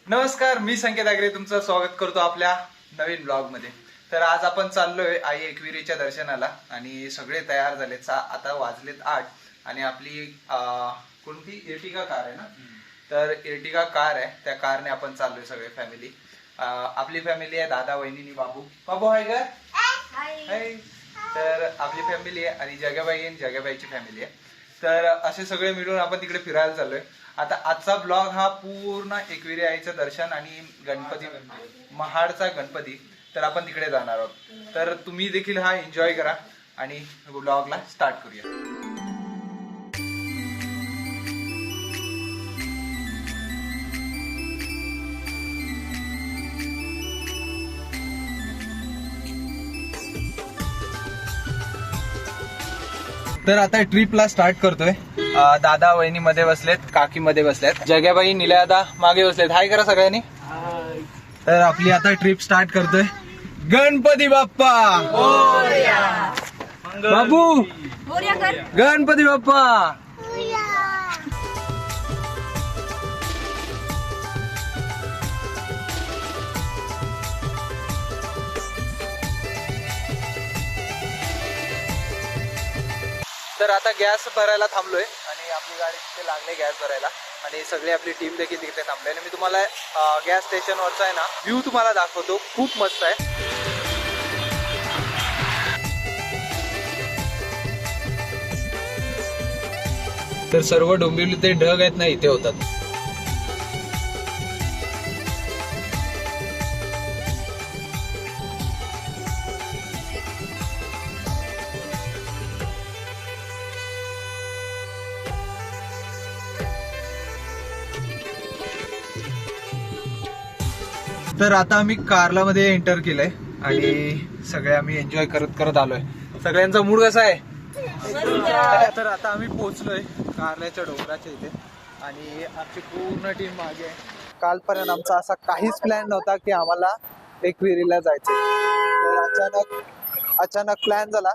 नमस्कार, मी संकेत आगरे तुमचं स्वागत करतो आपल्या नवीन ब्लॉग मध्ये। तर आज आपण चाललोय आई एकविरीच्या दर्शनाला आणि सगळे तयार झालेत। आता वाजलेत 8 आणि आपली कोणती एर्टिगा कार आहे ना, तर एर्टिगा कार आहे, त्या कारने आपण चाललोय सगळे फॅमिली। आपली फॅमिली आहे दादा, वहिनी, बाबू आहे का? हाय। तर आपली फॅमिली आहे आणि जगाबाई आणि जगाबाईची फॅमिली आहे। तर असे सगळे मिळून आपण तिकडे फिरायला चाललोय। आता आजचा ब्लॉग हा पूर्ण एकविरी आईचं दर्शन आणि गणपती, महाडचा गणपती, तर आपण तिकडे जाणार आहोत। तर तुम्ही देखील हा एन्जॉय करा आणि ब्लॉगला स्टार्ट करूया। तर आता ट्रिपला स्टार्ट करतोय। दादा वहिनी मध्ये बसलेत, काकी मध्ये बसलेत, जग्याबाई निलयादा मागे बसलेत। हाय करा सगळ्यांनी। तर आपली आता ट्रिप स्टार्ट करतोय। गणपती बाप्पा बाबू, गणपती बाप्पा। तर आता गॅस भरायला थांबलोय आणि आपली गाडी तिथे लागले गॅस भरायला आणि सगळी आपली टीम देखील तिथे थांबली आणि मी तुम्हाला गॅस स्टेशनवरचा आहे ना व्ह्यू तुम्हाला दाखवतो, खूप मस्त आहे। तर सर्व डोंबिवली ते ढग आहेत ना इथे होतात। तर आता आम्ही कारला मध्ये एंटर केलंय आणि सगळे आम्ही एन्जॉय करत करत आलोय। सगळ्यांचा मूड कसा आहे? तर आता आम्ही पोहोचलोय कारल्याच्या डोंगराच्या इथे आणि आमची पूर्ण टीम मागे आहे। कालपर्यंत आमचा असा काहीच प्लॅन नव्हता की आम्हाला एकविरीला जायचं, तर अचानक प्लॅन झाला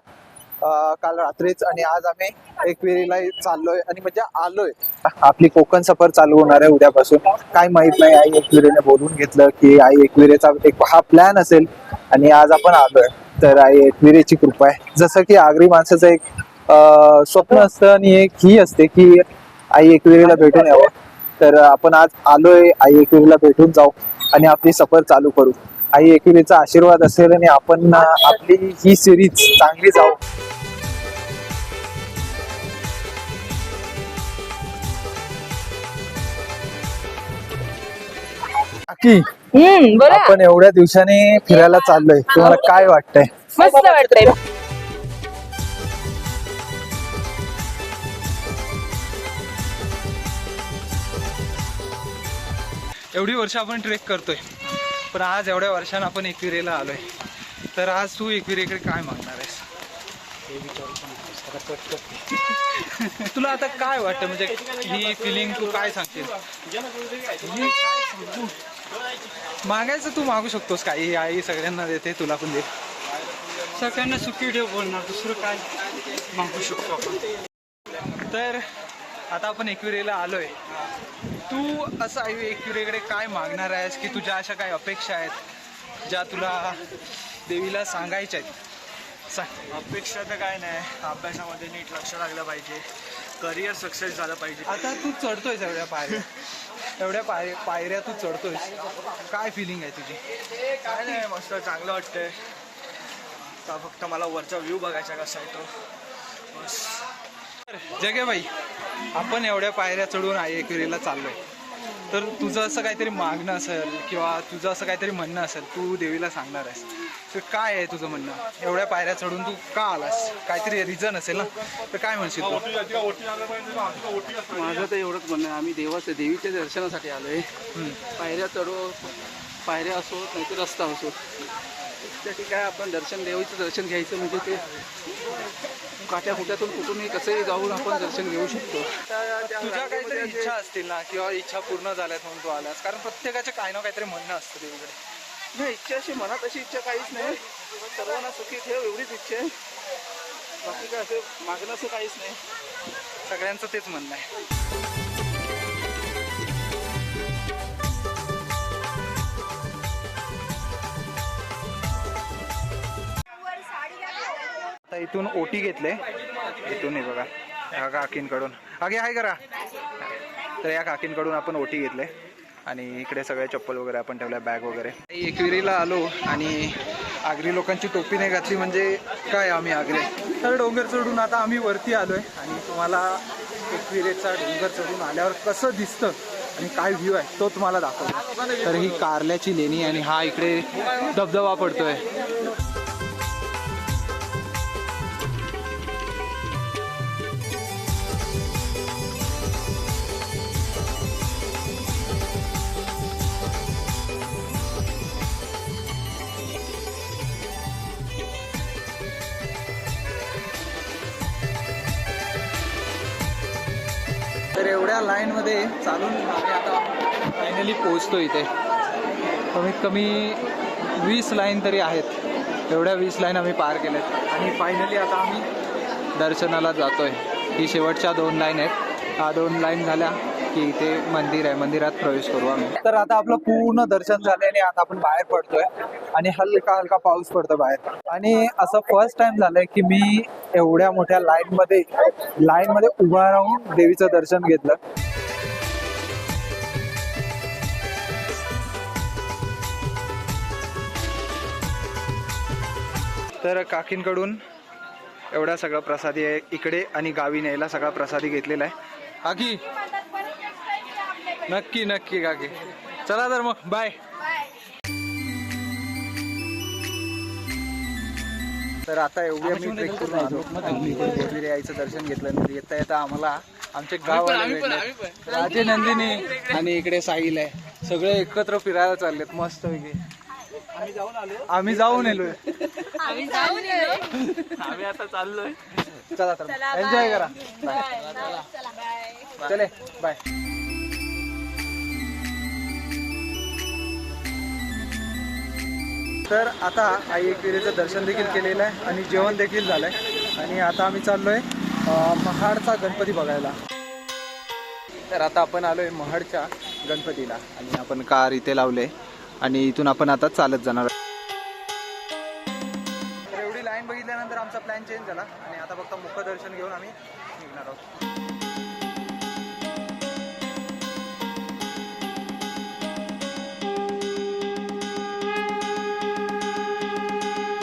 काल रात्रीच आणि आज आम्ही एकविरीला चाललोय आणि म्हणजे आलोय। आपली कोकण सफर चालू होणार आहे उद्यापासून। काय माहित नाही, आई एकविरीने बोलून घेतलं की आई एकविरीचा एक हा प्लॅन असेल आणि आज आपण आलोय। तर आई एकविरीची कृपा आहे। जसं की आगरी माणसाचं एक स्वप्न असतं आणि एक ही असते की आई एकविरीला भेटून यावं। तर आपण आज आलोय, आई एकविरीला भेटून जाऊ आणि आपली सफर चालू करू। आई एकविरीचा आशीर्वाद असेल आणि आपण आपली ही सिरीज चांगली जाऊ। आपण एवढ्या दिवसांनी फिरायला चाललोय, तुम्हाला काय वाटतंय? मस्त वाटतंय। एवढी वर्ष आपण ट्रेक करतोय, पण आज एवढ्या वर्षानं आपण एकविरीला आलोय। तर आज तू एकविरीकडे काय मागणार आहेस? तुला आता काय वाटतं, म्हणजे ही फिलिंग तू काय सांगशील? मागायचं तू मागू शकतोस काही, आई सगळ्यांना देते, तुला पण दे। सगळ्यांना सुखी ठेव बोलणार, दुसरं काय मागू शकतो आपण। तर आता आपण एकविरीला आलोय, तू असं आई एकविरीकडे काय मागणार आहेस की तुझ्या अशा काही अपेक्षा आहेत ज्या तुला देवीला सांगायच्या आहेत? सांग। अपेक्षा तर काय नाही, अभ्यासामध्ये नीट लक्ष लागलं पाहिजे, करिअर सक्सेस झालं पाहिजे। आता तू चढतोयस एवढ्या पायऱ्या, एवढ्या पायऱ्या तू चढतोयस, काय फिलिंग आहे तुझी? काय नाही, मस्त चांगलं वाटतंय। का फक्त मला वरचा व्ह्यू बघायचा कसा आहे तो बस। जग्याबाई, आपण एवढ्या पायऱ्या चढून आई एकविरीला चाललोय, तर तुझं असं काहीतरी मागणं असेल किंवा तुझं असं काहीतरी म्हणणं असेल, तू देवीला सांगणार आहेस, तर काय आहे तुझं म्हणणं? एवढ्या पायऱ्या चढून तू का आलास? काहीतरी रिझन असेल ना, तर काय म्हणशील तू? माझं तर एवढंच म्हणणं आहे, आम्ही देवीच्या दर्शनासाठी आलोय। पायऱ्या चढो, पायऱ्या असो नाही तर रस्ता असो, त्यासाठी काय आपण देवीचं दर्शन घ्यायचं म्हणजे ते काट्या कुट्यातून कुठूनही कसंही जाऊन आपण दर्शन घेऊ शकतो। तुझ्या काहीतरी इच्छा असतील ना, किंवा इच्छा पूर्ण झाल्यात म्हणून तू आलास, कारण प्रत्येकाचे काही ना काहीतरी म्हणणं असतं देवीकडे। नाही, इच्छा अशी मनात अशी इच्छा काहीच नाही, सर्वांना सुखी ठेव एवढीच इच्छा आहे, बाकी काय असं मागणं असं काहीच नाही। सगळ्यांचं तेच म्हणणं आहे। आता इथून ओटी घेतले, इथून हे बघा या काकींकडून, आगे हाय करा. तर या काकींकडून आपण ओटी घेतले आणि इकडे सगळे चप्पल वगैरे आपण ठेवल्या, बॅग वगैरे. एकविरीला आलो आणि आगरी लोकांची टोपी नाही घातली म्हणजे काय आम्ही आगरी. तर डोंगर चढून आता आम्ही वरती आलोय आणि तुम्हाला एकविरेचा डोंगर चढून आल्यावर कसं दिसतं आणि काय व्ह्यू आहे तो तुम्हाला दाखवतो. तर ही कारल्याची लेणी आणि हा इकडे धबधबा पडतोय. तर एवढ्या लाईनमध्ये चालून आम्ही आता फायनली पोहोचतो इथे. कमीत कमी 20 लाईन तरी आहेत. एवढ्या 20 लाईन आम्ही पार केल्यात आणि फायनली आता आम्ही दर्शनाला जातोय. ही शेवटच्या 2 लाईन आहेत. 2 लाईन झाल्या की इथे मंदिर आहे, मंदिरात प्रवेश करू आम्ही. तर आता आपलं पूर्ण दर्शन झालंय आणि आता आपण बाहेर पडतोय आणि हलका हलका पाऊस पडतो बाहेर. आणि असं फर्स्ट टाइम झालंय की मी एवढ्या मोठ्या लाईन मध्ये उभा राहून देवीचं दर्शन घेतलं. तर काकींकडून एवढा सगळा प्रसादी आहे इकडे आणि गावी न्यायला सगळा प्रसादी घेतलेला आहे. काकी नक्की नक्की काकी. चला तर मग बाय. तर आता एवढी आम्ही ट्रेक करून आलो आणि एकविरा यायचं दर्शन घेतलं. येता येता आम्हाला आमचे गाव राजे नंदिनी आणि इकडे साहिल आहे, सगळे एकत्र फिरायला चाललेत मस्त पैकी. आम्ही जाऊन आलोय. आम्ही आता चाललोय. चला तर एन्जॉय करा. चले बाय. तर आता आई एकविरेचं दर्शन देखील केलेलं आहे आणि जेवण देखील झालंय आणि आता आम्ही चाललोय महाडचा गणपती बघायला. तर आता आपण आलोय महाडच्या गणपतीला आणि आपण कार इथे लावले आणि इथून आपण आता चालत जाणार. तर एवढी लाईन बघितल्यानंतर आमचा प्लॅन चेंज झाला आणि आता फक्त मुखदर्शन घेऊन आम्ही निघणार आहोत.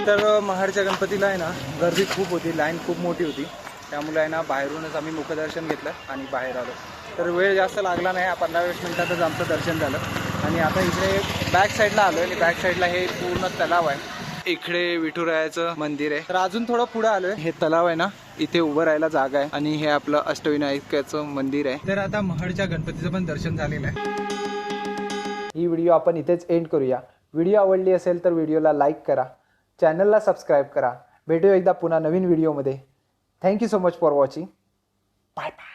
तर महाडच्या गणपतीला आहे ना गर्दी खूप होती, लाईन खूप मोठी होती, त्यामुळे आहे ना बाहेरूनच आम्ही मुखदर्शन घेतलं आणि बाहेर आलो. तर वेळ जास्त लागला नाही, 15-20 मिनिटातच आमचं दर्शन झालं. आणि आता इकडे बॅक साईडला आलो आणि बॅक साईडला हे पूर्ण तलाव आहे. इकडे विठुरायाचं मंदिर आहे. तर अजून थोडं पुढे आलोय, हे तलाव आहे ना, इथे उभं राहायला जागा आहे आणि हे आपलं अष्टविनायकाचं मंदिर आहे. तर आता महाडच्या गणपतीचं पण दर्शन झालेलं आहे. ही व्हिडिओ आपण इथेच एंड करूया. व्हिडिओ आवडली असेल तर व्हिडिओला लाईक करा, चॅनलला सबस्क्राईब करा. भेटूया एकदा पुन्हा नवीन व्हिडिओमध्ये. Thank you so much for watching. Bye bye.